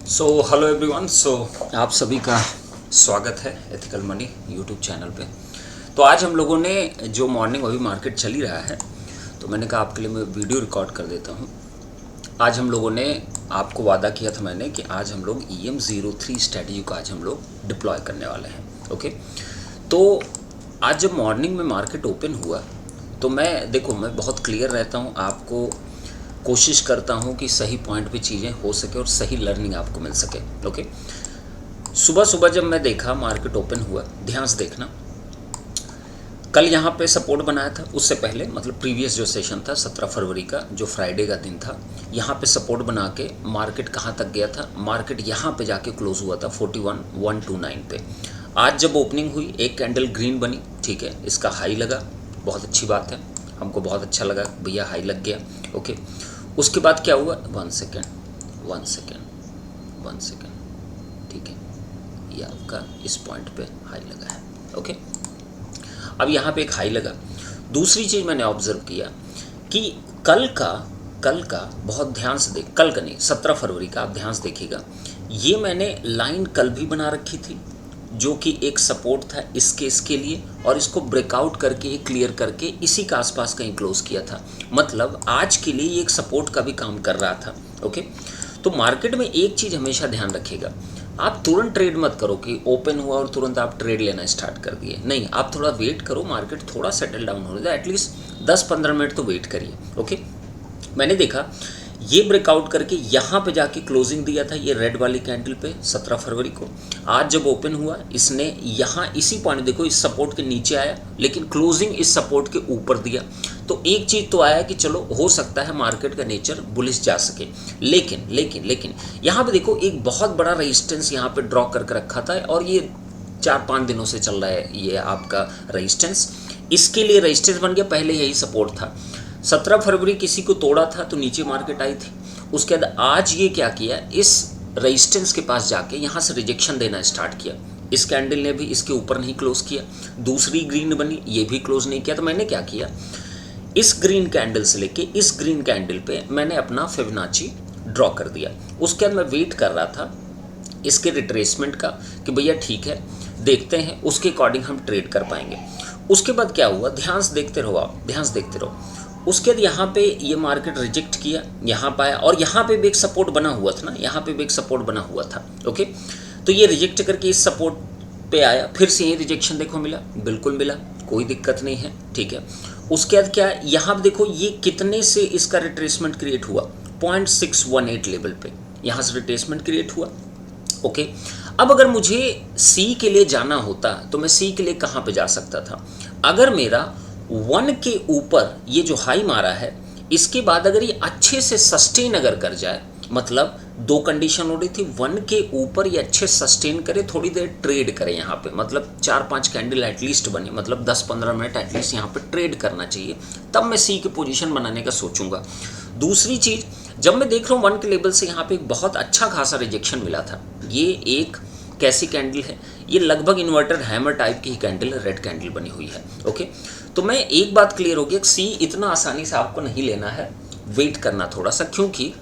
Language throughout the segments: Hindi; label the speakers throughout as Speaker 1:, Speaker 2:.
Speaker 1: Hello everyone. आप सभी का स्वागत है एथिकल मनी यूट्यूब चैनल पे। तो आज हम लोगों ने जो मॉर्निंग अभी मार्केट चल ही रहा है, तो मैंने कहा आपके लिए मैं वीडियो रिकॉर्ड कर देता हूँ। आज हम लोगों ने आपको वादा किया था मैंने कि आज हम लोग EM03 स्ट्रेटजी को आज हम लोग डिप्लॉय करने वाले हैं। ओके, तो आज जब मॉर्निंग में मार्केट ओपन हुआ तो मैं बहुत क्लियर रहता हूँ, आपको कोशिश करता हूँ कि सही पॉइंट पे चीज़ें हो सके और सही लर्निंग आपको मिल सके। ओके, सुबह सुबह जब मैं देखा मार्केट ओपन हुआ, ध्यान से देखना, कल यहाँ पे सपोर्ट बनाया था। उससे पहले मतलब प्रीवियस जो सेशन था 17 फरवरी का, जो फ्राइडे का दिन था, यहाँ पे सपोर्ट बना के मार्केट कहाँ तक गया था, मार्केट यहाँ पे जाके क्लोज हुआ था 41,129 पे। आज जब ओपनिंग हुई एक कैंडल ग्रीन बनी, ठीक है, इसका हाई लगा, बहुत अच्छी बात है, हमको बहुत अच्छा लगा, भैया हाई लग गया। ओके, उसके बाद क्या हुआ, वन सेकेंड, ठीक है, ये आपका इस पॉइंट पे हाई लगा है। ओके, अब यहाँ पे एक हाई लगा। दूसरी चीज़ मैंने ऑब्जर्व किया कि कल का बहुत ध्यान से देख, कल का नहीं 17 फरवरी का, आप ध्यान से देखिएगा, ये मैंने लाइन कल भी बना रखी थी जो कि एक सपोर्ट था इसके लिए, और इसको ब्रेकआउट करके क्लियर करके इसी के आसपास कहीं क्लोज किया था। मतलब आज के लिए ये एक सपोर्ट का भी काम कर रहा था। ओके, तो मार्केट में एक चीज़ हमेशा ध्यान रखिएगा, आप तुरंत ट्रेड मत करो कि ओपन हुआ और तुरंत आप ट्रेड लेना स्टार्ट कर दिए। नहीं, आप थोड़ा वेट करो, मार्केट थोड़ा सेटल डाउन हो जाए, एटलीस्ट 10-15 मिनट तो वेट करिए। ओके, मैंने देखा ये ब्रेकआउट करके यहाँ पे जाके क्लोजिंग दिया था, ये रेड वाली कैंडल पे 17 फरवरी को। आज जब ओपन हुआ इसने यहाँ इसी पॉइंट, देखो इस सपोर्ट के नीचे आया, लेकिन क्लोजिंग इस सपोर्ट के ऊपर दिया। तो एक चीज़ तो आया कि चलो हो सकता है मार्केट का नेचर बुलिश जा सके, लेकिन यहाँ पे देखो एक बहुत बड़ा रेजिस्टेंस यहाँ पे ड्रॉ करके रखा था, और ये 4-5 दिनों से चल रहा है ये आपका रेजिस्टेंस। इसके लिए रेजिस्टेंस बन गया, पहले यही सपोर्ट था। 17 फरवरी किसी को तोड़ा था तो नीचे मार्केट आई थी। उसके बाद आज ये क्या किया, इस रेजिस्टेंस के पास जाके यहाँ से रिजेक्शन देना स्टार्ट किया। इस कैंडल ने भी इसके ऊपर नहीं क्लोज किया, दूसरी ग्रीन बनी, ये भी क्लोज नहीं किया। तो मैंने क्या किया, इस ग्रीन कैंडल से लेके इस ग्रीन कैंडल पे मैंने अपना फिबोनाची ड्रॉ कर दिया। उसके बाद मैं वेट कर रहा था इसके रिट्रेसमेंट का कि भैया ठीक है, देखते हैं उसके अकॉर्डिंग हम ट्रेड कर पाएंगे। उसके बाद क्या हुआ, ध्यान से देखते रहो आप, ध्यान से देखते रहो। उसके बाद यहाँ पे ये मार्केट रिजेक्ट किया, यहाँ पे आया, और यहाँ पे भी एक सपोर्ट बना हुआ था ना, यहाँ पे भी एक सपोर्ट बना हुआ था। ओके, तो ये रिजेक्ट करके इस सपोर्ट पे आया, फिर से ये रिजेक्शन देखो मिला, बिल्कुल मिला, कोई दिक्कत नहीं है, ठीक है। उसके बाद क्या, यहाँ देखो ये कितने से इसका रिट्रेसमेंट क्रिएट हुआ, 0.618 लेवल पे यहाँ से रिट्रेसमेंट क्रिएट हुआ। ओके, अब अगर मुझे सी के लिए जाना होता तो मैं सी के लिए कहाँ पे जा सकता था, अगर मेरा 1 के ऊपर ये जो हाई मारा है, इसके बाद अगर ये अच्छे से सस्टेन अगर कर जाए, मतलब दो कंडीशन हो रही थी, 1 के ऊपर ये अच्छे सस्टेन करे, थोड़ी देर ट्रेड करे यहाँ पे, मतलब 4-5 कैंडल एटलीस्ट बने, मतलब 10-15 मिनट एटलीस्ट यहाँ पे ट्रेड करना चाहिए, तब मैं सी की पोजीशन बनाने का सोचूंगा। दूसरी चीज़, जब मैं देख रहा हूँ 1 के लेवल से यहाँ पे एक बहुत अच्छा खासा रिजेक्शन मिला था। ये एक कैसी कैंडल है, ये लगभग इन्वर्टर हैमर टाइप की ही कैंडल है, रेड कैंडल बनी हुई है। ओके, तो मैं एक बात क्लियर हो गया, सी इतना आसानी से आपको नहीं लेना है, वेट करना थोड़ा सा, क्योंकि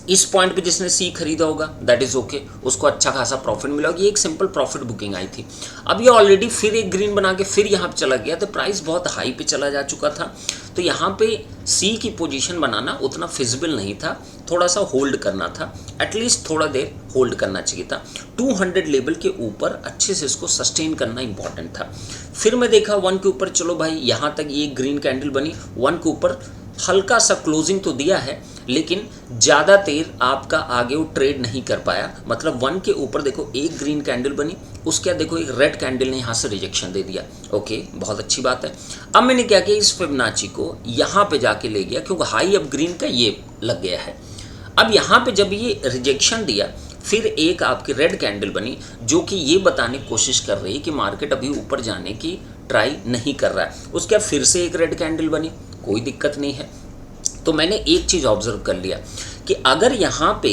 Speaker 1: इस पॉइंट पे जिसने सी खरीदा होगा दैट इज़ ओके, उसको अच्छा खासा प्रॉफिट मिला होगा। ये एक सिंपल प्रॉफिट बुकिंग आई थी। अब ये ऑलरेडी फिर एक ग्रीन बना के फिर यहाँ पे चला गया, तो प्राइस बहुत हाई पे चला जा चुका था, तो यहाँ पे सी की पोजीशन बनाना उतना फिजिबल नहीं था, थोड़ा सा होल्ड करना था, एटलीस्ट थोड़ा देर होल्ड करना चाहिए था। 200 लेवल के ऊपर अच्छे से इसको सस्टेन करना इंपॉर्टेंट था। फिर मैं देखा 1 के ऊपर, चलो भाई यहाँ तक ये ग्रीन कैंडल बनी, 1 के ऊपर हल्का सा क्लोजिंग तो दिया है, लेकिन ज़्यादा देर आपका आगे वो ट्रेड नहीं कर पाया। मतलब 1 के ऊपर देखो एक ग्रीन कैंडल बनी, उसके बाद देखो एक रेड कैंडल ने यहाँ से रिजेक्शन दे दिया। ओके, बहुत अच्छी बात है। अब मैंने क्या किया, इस फिबोनाची को यहाँ पे जाके ले गया, क्योंकि हाई अब ग्रीन का ये लग गया है। अब यहाँ पे जब ये रिजेक्शन दिया, फिर एक आपकी रेड कैंडल बनी, जो कि ये बताने की कोशिश कर रही है कि मार्केट अभी ऊपर जाने की ट्राई नहीं कर रहा है। उसके बाद फिर से एक रेड कैंडल बनी, कोई दिक्कत नहीं है। तो मैंने एक चीज़ ऑब्जर्व कर लिया कि अगर यहाँ पे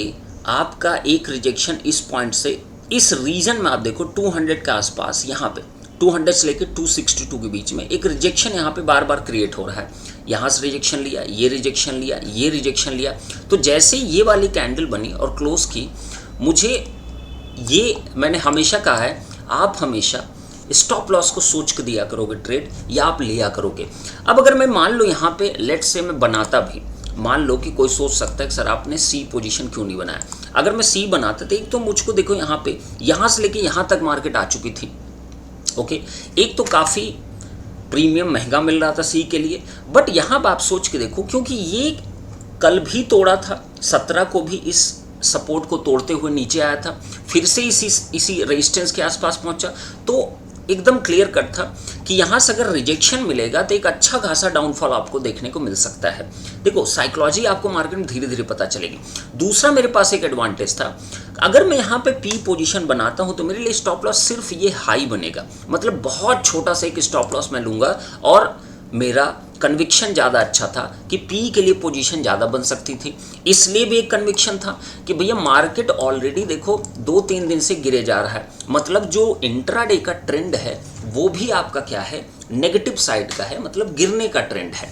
Speaker 1: आपका एक रिजेक्शन इस पॉइंट से इस रीजन में, आप देखो 200 के आसपास, यहाँ पे 200 से लेकर 262 के बीच में एक रिजेक्शन यहाँ पे बार बार क्रिएट हो रहा है। यहाँ से रिजेक्शन लिया, ये रिजेक्शन लिया, ये रिजेक्शन लिया, तो जैसे ये वाली कैंडल बनी और क्लोज की, मुझे ये मैंने हमेशा कहा है, आप हमेशा स्टॉप लॉस को सोच के दिया करोगे ट्रेड, या आप लिया करोगे। अब अगर मैं मान लो यहाँ पे लेट्स से मैं बनाता भी, मान लो कि कोई सोच सकता है कि सर आपने सी पोजीशन क्यों नहीं बनाया। अगर मैं सी बनाता तो एक तो मुझको देखो यहाँ पे, यहाँ से लेके यहाँ तक मार्केट आ चुकी थी, ओके। एक तो काफ़ी प्रीमियम महंगा मिल रहा था सी के लिए, बट यहाँ पर आप सोच के देखो, क्योंकि ये कल भी तोड़ा था, 17 को भी इस सपोर्ट को तोड़ते हुए नीचे आया था, फिर से इसी रेजिस्टेंस के आसपास पहुंचा, तो एकदम क्लियर कट था कि यहाँ से अगर रिजेक्शन मिलेगा तो एक अच्छा खासा डाउनफॉल आपको देखने को मिल सकता है। देखो साइकोलॉजी आपको मार्केट में धीरे धीरे पता चलेगी। दूसरा मेरे पास एक एडवांटेज था, अगर मैं यहाँ पे पी पोजीशन बनाता हूँ तो मेरे लिए स्टॉप लॉस सिर्फ ये हाई बनेगा, मतलब बहुत छोटा सा एक स्टॉप लॉस मैं लूँगा, और मेरा कन्विक्शन ज़्यादा अच्छा था कि पी के लिए पोजीशन ज़्यादा बन सकती थी। इसलिए भी एक कन्विक्शन था कि भैया मार्केट ऑलरेडी देखो 2-3 दिन से गिरे जा रहा है, मतलब जो इंट्राडे का ट्रेंड है वो भी आपका क्या है, नेगेटिव साइड का है, मतलब गिरने का ट्रेंड है।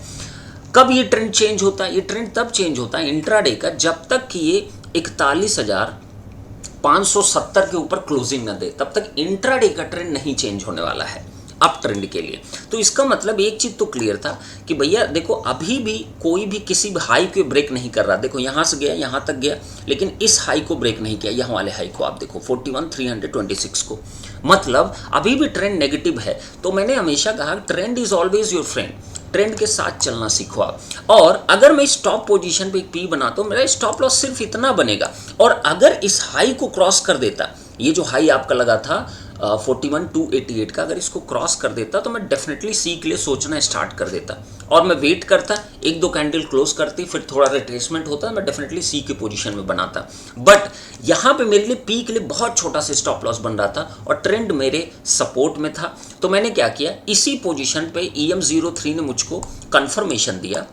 Speaker 1: कब ये ट्रेंड चेंज होता है? ये ट्रेंड तब चेंज होता है इंट्राडे का, जब तक कि ये 41,570 के ऊपर क्लोजिंग न दे, तब तक इंट्राडे का ट्रेंड नहीं चेंज होने वाला है अप ट्रेंड के लिए। तो इसका मतलब एक चीज़ तो क्लियर था कि भैया देखो अभी भी कोई भी किसी भी हाई को ब्रेक नहीं कर रहा। देखो यहाँ से गया, यहाँ तक गया, लेकिन इस हाई को ब्रेक नहीं किया, यहाँ वाले हाई को आप देखो 41,326 को, मतलब अभी भी ट्रेंड नेगेटिव है। तो मैंने हमेशा कहा trend is always your friend, trend के साथ चलना सीखो आप। और अगर मैं स्टॉप पोजीशन पे एक पी बनाता हूँ, मेरा स्टॉप लॉस सिर्फ इतना बनेगा, और अगर इस हाई को क्रॉस कर देता, ये जो हाई आपका लगा था 41,288 का, अगर इसको क्रॉस कर देता तो मैं डेफिनेटली सी के लिए सोचना स्टार्ट कर देता, और मैं वेट करता, 1-2 कैंडल क्लोज करती, फिर थोड़ा रिट्रेसमेंट होता, मैं डेफिनेटली सी के पोजीशन में बनाता। बट यहाँ पे मेरे लिए पी के लिए बहुत छोटा सा स्टॉप लॉस बन रहा था और ट्रेंड मेरे सपोर्ट में था। तो मैंने क्या किया, इसी पोजीशन पे EM03 ने मुझको कन्फर्मेशन दिया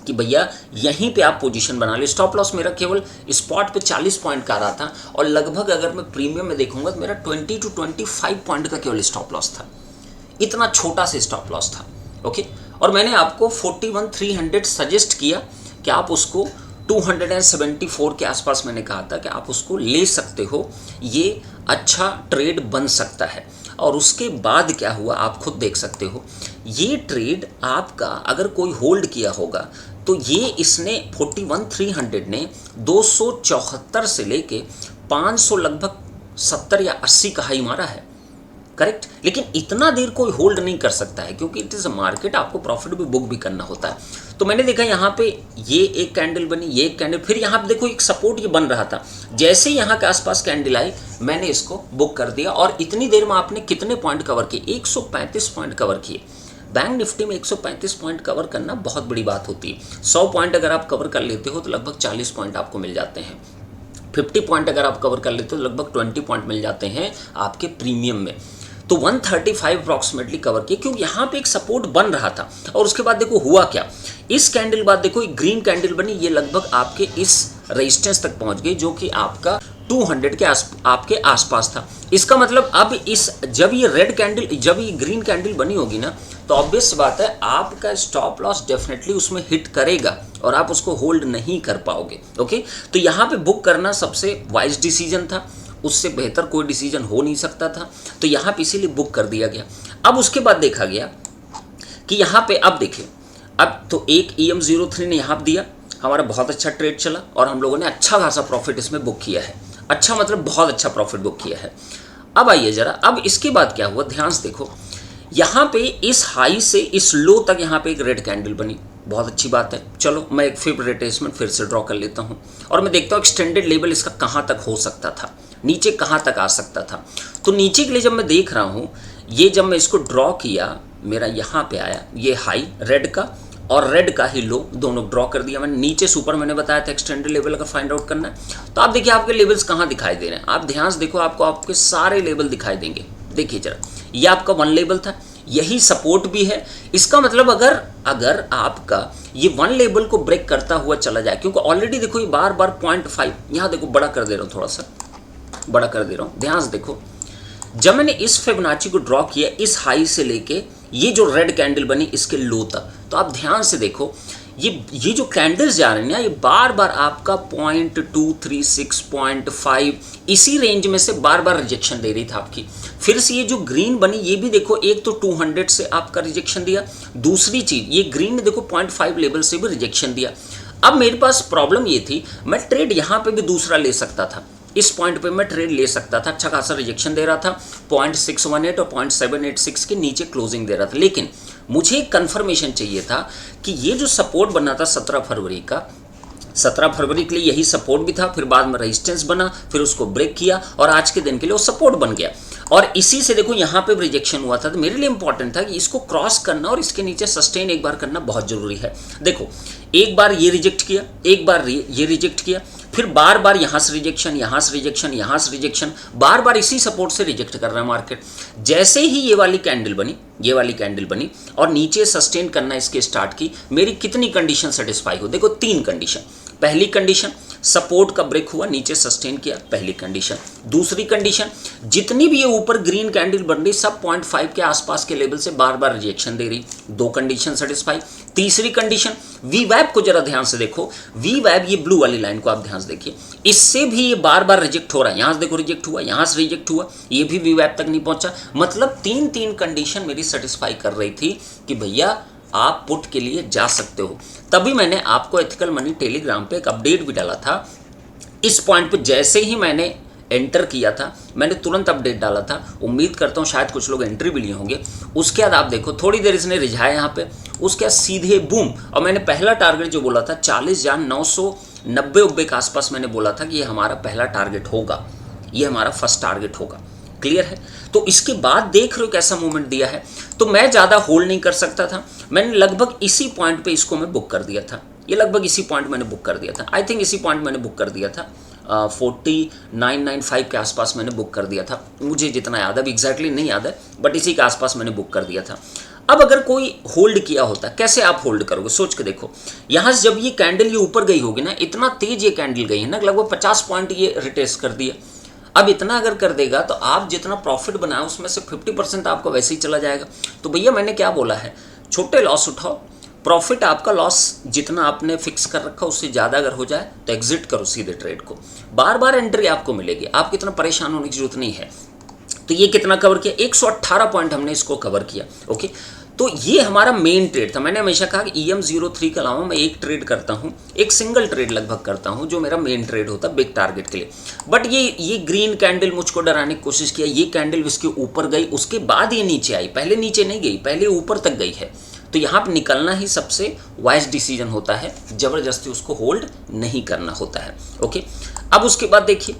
Speaker 1: कि भैया यहीं पे आप पोजीशन बना ले। स्टॉप लॉस मेरा केवल स्पॉट पे 40 पॉइंट का आ रहा था, और लगभग अगर मैं प्रीमियम में देखूंगा तो मेरा 20 to 25 पॉइंट का केवल स्टॉप लॉस था। इतना छोटा सा स्टॉप लॉस था, ओके। और मैंने आपको 41,300 सजेस्ट किया कि आप उसको 274 के आसपास मैंने कहा था कि आप उसको ले सकते हो, ये अच्छा ट्रेड बन सकता है। और उसके बाद क्या हुआ आप खुद देख सकते हो, ये ट्रेड आपका अगर कोई होल्ड किया होगा तो ये इसने 41,300 ने 274 से लेके 500 लगभग 70 या 80 का हाई मारा है, करेक्ट। लेकिन इतना देर कोई होल्ड नहीं कर सकता है, क्योंकि इट इज़ अ मार्केट, आपको प्रॉफिट भी बुक भी करना होता है। तो मैंने देखा यहाँ पे ये एक कैंडल बनी, ये एक कैंडल, फिर यहाँ पे देखो एक सपोर्ट ये बन रहा था, जैसे ही यहाँ के आसपास कैंडल आई मैंने इसको बुक कर दिया। और इतनी देर में आपने कितने पॉइंट कवर किए? 135 पॉइंट कवर किए। बैंक निफ्टी में 135 पॉइंट कवर करना बहुत बड़ी बात होती है। 100 पॉइंट अगर आप कवर कर लेते हो तो लगभग 40 पॉइंट आपको मिल जाते हैं। 50 पॉइंट अगर आप कवर कर लेते हो तो लगभग 20 पॉइंट मिल जाते हैं आपके प्रीमियम में। तो 135 अप्रॉक्सीमेटली कवर किए, क्योंकि यहाँ पे एक सपोर्ट बन रहा था। और उसके बाद देखो हुआ क्या, इस कैंडल बाद देखो एक ग्रीन कैंडल बनी, ये लगभग आपके इस रेजिस्टेंस तक पहुंच गई, जो कि आपका 200 के आपके आसपास था। इसका मतलब अब जब ये रेड कैंडल, जब ये ग्रीन कैंडल बनी होगी ना, तो ऑब्वियस बात है आपका स्टॉप लॉस डेफिनेटली उसमें हिट करेगा और आप उसको होल्ड नहीं कर पाओगे, ओके। तो यहाँ पे बुक करना सबसे वाइज डिसीजन था, उससे बेहतर कोई डिसीजन हो नहीं सकता था। तो यहाँ पे इसीलिए बुक कर दिया गया। अब उसके बाद देखा गया कि यहाँ पे अब देखिए, अब तो एक EM03 ने यहाँ पे दिया, हमारा बहुत अच्छा ट्रेड चला और हम लोगों ने अच्छा खासा प्रॉफिट इसमें बुक किया है। अच्छा मतलब बहुत अच्छा प्रॉफिट बुक किया है। अब आइए जरा, अब इसके बाद क्या हुआ ध्यान से देखो, यहाँ पे इस हाई से इस लो तक यहाँ पे एक रेड कैंडल बनी, बहुत अच्छी बात है। चलो मैं एक फिर रिट्रेसमेंट फिर से ड्रॉ कर लेता हूँ और मैं देखता हूँ एक्सटेंडेड लेवल इसका कहाँ तक हो सकता था, नीचे कहाँ तक आ सकता था। तो नीचे के लिए जब मैं देख रहा हूँ, ये जब मैं इसको ड्रॉ किया मेरा यहाँ पे आया ये हाई रेड का और रेड का ही लो, दोनों ड्रॉ कर दिया मैंने। नीचे सुपर मैंने बताया था एक्सटेंडेड लेवल का फाइंड आउट करना है। तो आप देखिए आपके लेवल्स कहाँ दिखाई दे रहे हैं, आप ध्यान से देखो, आपको आपके सारे लेवल दिखाई देंगे। देखिए जरा, ये आपका 1 लेवल था, यही सपोर्ट भी है। इसका मतलब अगर आपका ये 1 लेवल को ब्रेक करता हुआ चला जाए, क्योंकि ऑलरेडी देखो ये बार 0.5, यहाँ देखो बड़ा कर दे रहा हूँ, थोड़ा सा बड़ा कर दे रहा हूँ, ध्यान से देखो। जब मैंने इस फिबोनाची को ड्रॉ किया इस हाई से लेके ये जो रेड कैंडल बनी इसके लो तक, तो आप ध्यान से देखो ये जो कैंडल्स जा रहे हैं ना, ये बार बार आपका 0.236, 0.5 इसी रेंज में से बार बार रिजेक्शन दे रही था आपकी। फिर से ये जो ग्रीन बनी, ये भी देखो, एक तो 200 से आपका रिजेक्शन दिया, दूसरी चीज ये ग्रीन ने देखो 0.5 लेवल से भी रिजेक्शन दिया। अब मेरे पास प्रॉब्लम ये थी, मैं ट्रेड यहाँ पे भी दूसरा ले सकता था, इस पॉइंट पे मैं ट्रेड ले सकता था, अच्छा खासा रिजेक्शन दे रहा था, 0.618 और 0.786 के नीचे क्लोजिंग दे रहा था। लेकिन मुझे एक कंफर्मेशन चाहिए था कि ये जो सपोर्ट बना था 17 फरवरी का, 17 फरवरी के लिए यही सपोर्ट भी था, फिर बाद में रेजिस्टेंस बना, फिर उसको ब्रेक किया और आज के दिन के लिए वो सपोर्ट बन गया। और इसी से देखो यहाँ पे रिजेक्शन हुआ था, तो मेरे लिए इंपॉर्टेंट था कि इसको क्रॉस करना और इसके नीचे सस्टेन एक बार करना बहुत जरूरी है। देखो एक बार ये रिजेक्ट किया, एक बार ये रिजेक्ट किया, फिर बार बार यहाँ से रिजेक्शन, यहाँ से रिजेक्शन, यहाँ से रिजेक्शन, बार बार इसी सपोर्ट से रिजेक्ट कर रहा है मार्केट। जैसे ही ये वाली कैंडल बनी, ये वाली कैंडल बनी और नीचे सस्टेन करना इसके स्टार्ट की, मेरी कितनी कंडीशन सेटिस्फाई हो? देखो 3 कंडीशन। पहली कंडीशन, सपोर्ट का ब्रेक हुआ, नीचे सस्टेन किया, पहली कंडीशन। दूसरी कंडीशन, जितनी भी ये ऊपर ग्रीन कैंडल बन रही सब 0.5 के आसपास के लेवल से बार बार रिजेक्शन दे रही, 2 कंडीशन सेटिस्फाई। तीसरी कंडीशन, वी वैब को जरा ध्यान से देखो, वी वैब ये ब्लू वाली लाइन को आप ध्यान से देखिए, इससे भी ये बार बार रिजेक्ट हो रहा है, यहां से देखो रिजेक्ट हुआ, यहां से रिजेक्ट हुआ, ये भी वी वैब तक नहीं पहुंचा। मतलब 3 कंडीशन मेरी सेटिस्फाई कर रही थी कि भैया आप पुट के लिए जा सकते हो। तभी मैंने आपको एथिकल मनी टेलीग्राम पे एक अपडेट भी डाला था। इस पॉइंट पे जैसे ही मैंने एंटर किया था, मैंने तुरंत अपडेट डाला था। उम्मीद करता हूँ शायद कुछ लोग एंट्री भी लिए होंगे। उसके बाद आप देखो थोड़ी देर इसने रिझाया यहाँ पे, उसके बाद सीधे बूम। और मैंने पहला टारगेट जो बोला था 40,990 के आसपास मैंने बोला था कि ये हमारा पहला टारगेट होगा, ये हमारा फर्स्ट टारगेट होगा। क्लियर है? तो इसके बाद देख रहे हो कैसा मूवमेंट दिया है। तो मैं ज़्यादा होल्ड नहीं कर सकता था, मैंने लगभग इसी पॉइंट पे इसको मैं बुक कर दिया था। ये लगभग इसी पॉइंट मैंने बुक कर दिया था, आई थिंक इसी पॉइंट मैंने बुक कर दिया था। 4995 के आसपास मैंने बुक कर दिया था, मुझे जितना याद है, अभी एग्जैक्टली नहीं याद है, बट इसी के आसपास मैंने बुक कर दिया था। अब अगर कोई होल्ड किया होता, कैसे आप होल्ड करोगे? सोच के देखो, यहाँ से जब ये कैंडल ये ऊपर गई होगी ना, इतना तेज ये कैंडल गई है ना, लगभग 50 पॉइंट ये रिटेस्ट कर दिया। अब इतना अगर कर देगा तो आप जितना प्रॉफिट बनाए उसमें से 50% आपका वैसे ही चला जाएगा। तो भैया मैंने क्या बोला है, छोटे लॉस उठाओ, प्रॉफिट आपका लॉस जितना आपने फिक्स कर रखा उससे ज़्यादा अगर हो जाए तो एग्जिट करो सीधे ट्रेड को। बार बार एंट्री आपको मिलेगी, आपको इतना परेशान होने की जरूरत नहीं है। तो ये कितना कवर किया? 118 पॉइंट हमने इसको कवर किया। ओके, तो ये हमारा मेन ट्रेड था। मैंने हमेशा कहा कि EM03 के अलावा मैं एक ट्रेड करता हूँ, एक सिंगल ट्रेड लगभग करता हूँ जो मेरा मेन ट्रेड होता है बिग टारगेट के लिए। बट ये ग्रीन कैंडल मुझको डराने की कोशिश किया, ये कैंडल इसके ऊपर गई, उसके बाद ये नीचे आई, पहले नीचे नहीं गई, पहले ऊपर तक गई है। तो यहाँ पर निकलना ही सबसे वाइज डिसीजन होता है, ज़बरदस्ती उसको होल्ड नहीं करना होता है। ओके, अब उसके बाद देखिए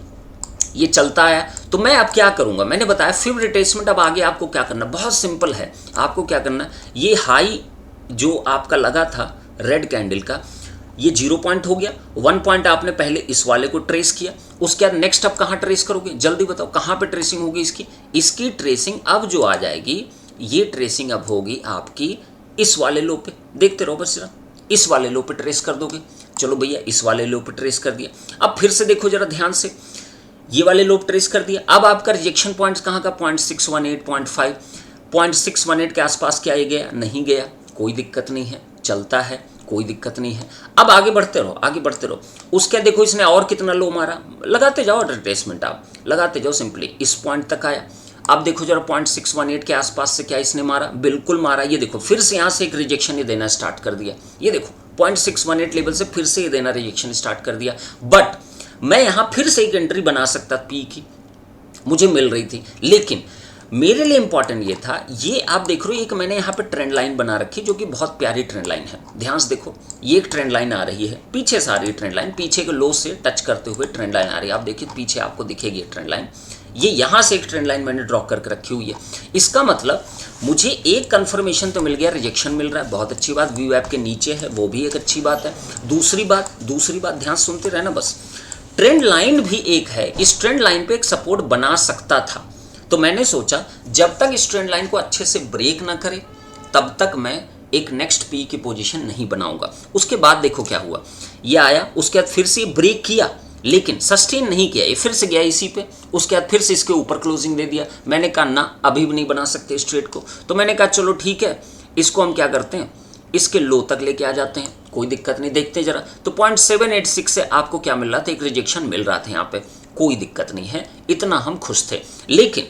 Speaker 1: ये चलता है, तो मैं अब क्या करूंगा? मैंने बताया फिर रिट्रेसमेंट। अब आगे आपको क्या करना, बहुत सिंपल है। आपको क्या करना, ये हाई जो आपका लगा था रेड कैंडल का, ये 0 पॉइंट हो गया, 1 पॉइंट आपने पहले इस वाले को ट्रेस किया, उसके बाद नेक्स्ट अब कहाँ ट्रेस करोगे? जल्दी बताओ कहाँ पे ट्रेसिंग होगी इसकी? इसकी ट्रेसिंग अब जो आ जाएगी, ये ट्रेसिंग अब होगी आपकी इस वाले लो पे। देखते रहो बस जरा, इस वाले लो पे ट्रेस कर दोगे। चलो भैया इस वाले लो पे ट्रेस कर दिया। अब फिर से देखो जरा ध्यान से, ये वाले लो ट्रेस कर दिया। अब आपका रिजेक्शन पॉइंट्स कहाँ का? 0.618, 0.5, 0.618 के आसपास क्या ये गया? नहीं गया, कोई दिक्कत नहीं है, चलता है, कोई दिक्कत नहीं है। अब आगे बढ़ते रहो, आगे बढ़ते रहो। उसके देखो इसने और कितना लो मारा, लगाते जाओ रिट्रेसमेंट, आप लगाते जाओ, सिंपली इस पॉइंट तक आया। अब देखो जरा 0.618 के आसपास से क्या इसने मारा? बिल्कुल मारा। ये देखो फिर से यहाँ से एक रिजेक्शन ये देना स्टार्ट कर दिया। ये देखो 0.618 लेवल से फिर से ये देना रिजेक्शन स्टार्ट कर दिया। बट मैं यहाँ फिर से एक एंट्री बना सकता, पी की मुझे मिल रही थी, लेकिन मेरे लिए इंपॉर्टेंट ये था, ये आप देख रहे हो एक मैंने यहाँ पे ट्रेंड लाइन बना रखी जो कि बहुत प्यारी ट्रेंड लाइन है। ध्यान से देखो, ये एक ट्रेंड लाइन आ रही है, पीछे से आ रही है ट्रेंड लाइन, पीछे के लो से टच करते हुए ट्रेंड लाइन आ रही है। आप देखिए पीछे आपको दिखेगी ट्रेंड लाइन, ये यहाँ से एक ट्रेंड लाइन मैंने ड्रॉ करके रखी हुई है। इसका मतलब मुझे एक कंफर्मेशन तो मिल गया, रिजेक्शन मिल रहा है, बहुत अच्छी बात। वी वैप के नीचे है, वो भी एक अच्छी बात है। दूसरी बात ध्यान सुनते रहना बस, ट्रेंड लाइन भी एक है, इस ट्रेंड लाइन पे एक सपोर्ट बना सकता था। तो मैंने सोचा जब तक इस ट्रेंड लाइन को अच्छे से ब्रेक ना करे तब तक मैं एक नेक्स्ट पी की पोजीशन नहीं बनाऊंगा। उसके बाद देखो क्या हुआ, ये आया, उसके बाद फिर से ब्रेक किया लेकिन सस्टेन नहीं किया, ये फिर से गया इसी पे। उसके बाद फिर से इसके ऊपर क्लोजिंग दे दिया। मैंने कहा ना, अभी भी नहीं बना सकते इस ट्रेड को। तो मैंने कहा चलो ठीक है, इसको हम क्या करते हैं, इसके लो तक लेके आ जाते हैं। कोई दिक्कत नहीं, देखते जरा। तो 0.786 से आपको क्या मिल रहा था, एक रिजेक्शन मिल रहा था यहाँ पे, कोई दिक्कत नहीं है, इतना हम खुश थे। लेकिन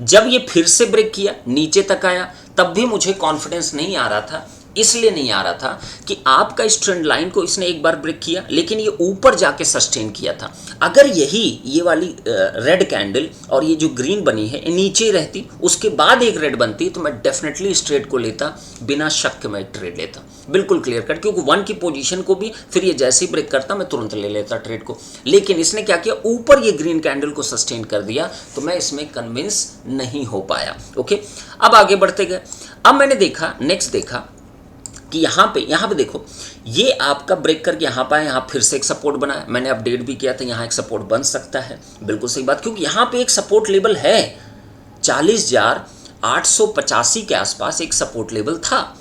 Speaker 1: जब ये फिर से ब्रेक किया, नीचे तक आया, तब भी मुझे कॉन्फिडेंस नहीं आ रहा था। इसलिए नहीं आ रहा था कि आपका इस ट्रेंड लाइन को इसने एक बार ब्रेक किया, लेकिन ये ऊपर जाके सस्टेन किया था। अगर ये वाली रेड कैंडल और ये जो ग्रीन बनी है नीचे रहती, उसके बाद एक रेड बनती, तो मैं डेफिनेटली इस ट्रेड को लेता, बिना शक के मैं ट्रेड लेता, बिल्कुल क्लियर कट। क्योंकि 1 की पोजीशन को भी फिर ये जैसे ही ब्रेक करता, मैं तुरंत ले लेता ट्रेड को। लेकिन इसने क्या किया, ऊपर ये ग्रीन कैंडल को सस्टेन कर दिया, तो मैं इसमें कन्विंस नहीं हो पाया। ओके, अब आगे बढ़ते गए। अब मैंने देखा, नेक्स्ट देखा कि यहाँ पे देखो, ये आपका ब्रेक करके यहाँ पे, यहाँ फिर से एक सपोर्ट बनाया, मैंने अपडेट भी किया था, यहाँ एक सपोर्ट बन सकता है, बिल्कुल सही बात। क्योंकि यहाँ पे एक सपोर्ट लेवल है, 40,885 के आसपास एक सपोर्ट लेवल था,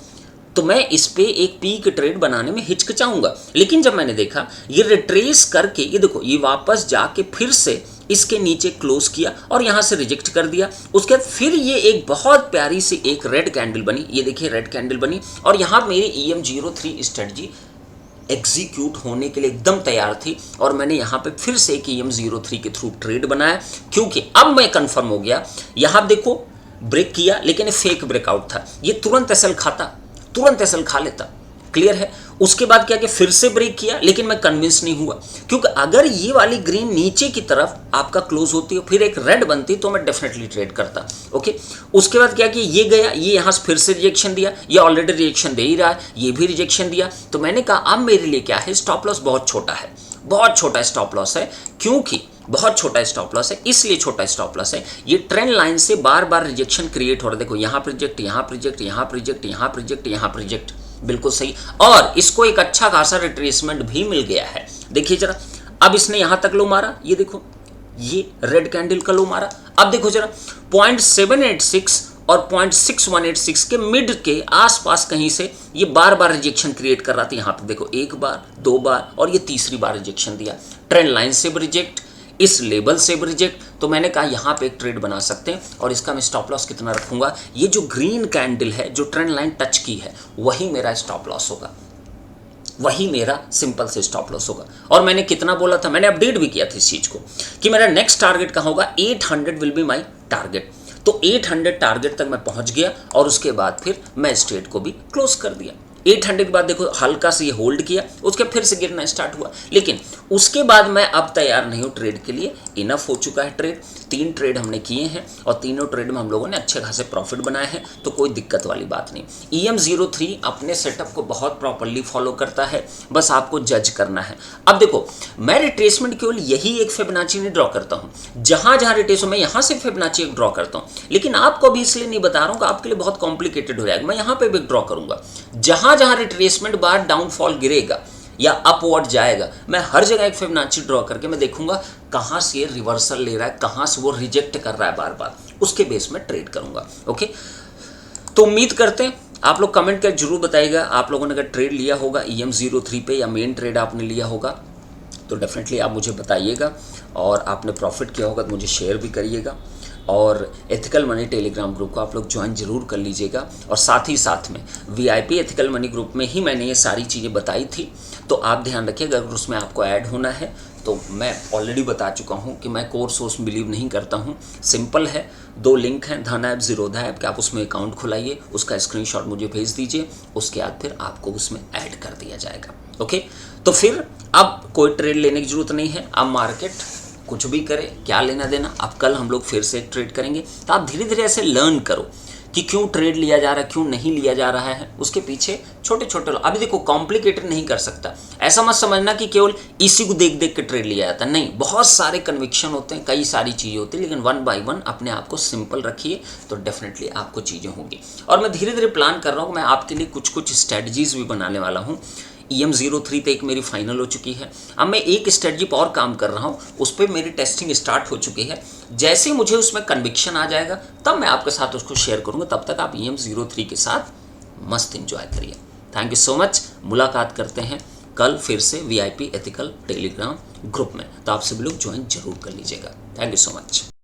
Speaker 1: तो मैं इस पे एक पीक ट्रेड बनाने में हिचकिचाऊंगा। लेकिन जब मैंने देखा ये रिट्रेस करके, ये देखो, ये वापस जाके फिर से इसके नीचे क्लोज किया और यहाँ से रिजेक्ट कर दिया। उसके बाद फिर ये एक बहुत प्यारी सी एक रेड कैंडल बनी, ये देखिए रेड कैंडल बनी, और यहाँ मेरी EM03 स्ट्रेटजी एग्जीक्यूट होने के लिए एकदम तैयार थी। और मैंने यहाँ पे फिर से एक EM03 के थ्रू ट्रेड बनाया, क्योंकि अब मैं कंफर्म हो गया। यहाँ देखो ब्रेक किया, लेकिन ये फेक ब्रेकआउट था, ये तुरंत एसएल खाता, तुरंत एसएल खा लेता, क्लियर है। उसके बाद क्या कि फिर से ब्रेक किया, लेकिन मैं कन्विंस नहीं हुआ, क्योंकि अगर ये वाली ग्रीन नीचे की तरफ आपका क्लोज होती है, फिर एक रेड बनती, तो मैं डेफिनेटली ट्रेड करता। ओके, उसके बाद क्या कि ये गया, ये यहाँ से फिर से रिजेक्शन दिया, ये ऑलरेडी रिजेक्शन दे ही रहा है, ये भी रिजेक्शन दिया। तो मैंने कहा अब मेरे लिए क्या है, स्टॉप लॉस बहुत छोटा है, बहुत छोटा स्टॉप लॉस है। क्योंकि बहुत छोटा स्टॉप लॉस है, इसलिए छोटा स्टॉप लॉस है, ये ट्रेंड लाइन से बार बार रिजेक्शन क्रिएट हो रहा है। देखो यहाँ प्रोजेक्ट, यहाँ प्रोजेक्ट, यहाँ प्रोजेक्ट, यहाँ प्रोजेक्ट, यहाँ प्रोजेक्ट, बिल्कुल सही। और इसको एक अच्छा खासा रिट्रेसमेंट भी मिल गया है। देखिए जरा, अब इसने यहां तक लो मारा, ये देखो, ये रेड कैंडल का लो मारा। अब देखो जरा, 0.786 और 0.6186 के मिड के आसपास कहीं से ये बार बार रिजेक्शन क्रिएट कर रहा था। यहां पे देखो, एक बार, 2 बार, और ये तीसरी बार रिजेक्शन दिया। ट्रेंड लाइन से भी रिजेक्ट, इस लेवल से भी रिजेक्ट। तो मैंने कहा यहाँ पे एक ट्रेड बना सकते हैं, और इसका मैं स्टॉप लॉस कितना रखूंगा, ये जो ग्रीन कैंडल है, जो ट्रेंड लाइन टच की है, वही मेरा स्टॉप लॉस होगा, वही मेरा सिंपल से स्टॉप लॉस होगा। और मैंने कितना बोला था, मैंने अपडेट भी किया था इस चीज को, कि मेरा नेक्स्ट टारगेट कहाँ होगा, 800 विल बी माई टारगेट। तो 800 टारगेट तक मैं पहुंच गया, और उसके बाद फिर मैं इस ट्रेड को भी क्लोज कर दिया। 800 के बाद देखो हल्का से ये होल्ड किया, उसके फिर से गिरना स्टार्ट हुआ, लेकिन उसके बाद मैं अब तैयार नहीं हूँ ट्रेड के लिए। इनफ हो चुका है ट्रेड, 3 ट्रेड हमने किए हैं, और तीनों ट्रेड में हम लोगों ने अच्छे खासे प्रॉफिट बनाए हैं, तो कोई दिक्कत वाली बात नहीं। EM03 अपने सेटअप को बहुत प्रॉपरली फॉलो करता है, बस आपको जज करना है। अब देखो, मैं रिट्रेसमेंट केवल यही एक फिबोनाची नहीं ड्रॉ करता हूँ, जहां जहां रिट्रेस हो मैं यहाँ से फिबोनाची एक ड्रॉ करता हूँ, लेकिन आपको भी इसलिए नहीं बता रहा हूँ कि आपके लिए बहुत कॉम्प्लिकेटेड हो जाएगा। मैं यहाँ पे भी ड्रॉ करूंगा, जहां जहां रिट्रेसमेंट बार डाउनफॉल गिरेगा या अपवर्ड जाएगा, मैं हर जगह एक फिबोनाची ड्रॉ करके मैं देखूंगा कहां से ये रिवर्सल ले रहा है, कहां से वो रिजेक्ट कर रहा है बार बार, उसके बेस में ट्रेड करूंगा। ओके, तो उम्मीद करते हैं आप लोग कमेंट कर जरूर बताइएगा, आप लोगों ने अगर ट्रेड लिया होगा EM03 पे, या मेन ट्रेड आपने लिया होगा, तो डेफिनेटली आप मुझे बताइएगा। और आपने प्रॉफिट किया होगा तो मुझे शेयर भी करिएगा, और एथिकल मनी टेलीग्राम ग्रुप को आप लोग ज्वाइन जरूर कर लीजिएगा। और साथ ही साथ में VIP एथिकल मनी ग्रुप में ही मैंने ये सारी चीज़ें बताई थी, तो आप ध्यान रखिएगा अगर उसमें आपको ऐड होना है। तो मैं ऑलरेडी बता चुका हूँ कि मैं कोर्स वोर्स बिलीव नहीं करता हूँ, सिंपल है, 2 लिंक हैं, धन ऐप, जीरोधा ऐप, कि आप उसमें अकाउंट खुलाइए, उसका स्क्रीनशॉट मुझे भेज दीजिए, उसके बाद फिर आपको उसमें ऐड कर दिया जाएगा। ओके, तो फिर अब कोई ट्रेड लेने की जरूरत नहीं है, अब मार्केट कुछ भी करे, क्या लेना देना। अब कल हम लोग फिर से ट्रेड करेंगे, तो आप धीरे धीरे ऐसे लर्न करो कि क्यों ट्रेड लिया जा रहा है, क्यों नहीं लिया जा रहा है, उसके पीछे छोटे छोटे। अभी देखो, कॉम्प्लिकेटेड नहीं कर सकता, ऐसा मत समझना कि केवल इसी को देख देख के ट्रेड लिया जाता है, नहीं, बहुत सारे कन्विक्शन होते हैं, कई सारी चीज़ें होती हैं, लेकिन 1 बाय 1 अपने आप को सिंपल रखिए, तो डेफिनेटली आपको चीज़ें होंगी। और मैं धीरे धीरे प्लान कर रहा हूँ, मैं आपके लिए कुछ कुछ स्ट्रेटजीज भी बनाने वाला हूँ। EM03 पे एक मेरी फाइनल हो चुकी है, अब मैं एक स्ट्रेटजी पर और काम कर रहा हूँ, उस पर मेरी टेस्टिंग स्टार्ट हो चुकी है। जैसे मुझे उसमें कन्विक्शन आ जाएगा, तब मैं आपके साथ उसको शेयर करूँगा। तब तक आप EM03 के साथ मस्त एंजॉय करिए। Thank you so much. मुलाकात करते हैं कल फिर से VIP एथिकल टेलीग्राम ग्रुप में, तो आप सभी लोग ज्वाइन जरूर कर लीजिएगा। Thank you so much.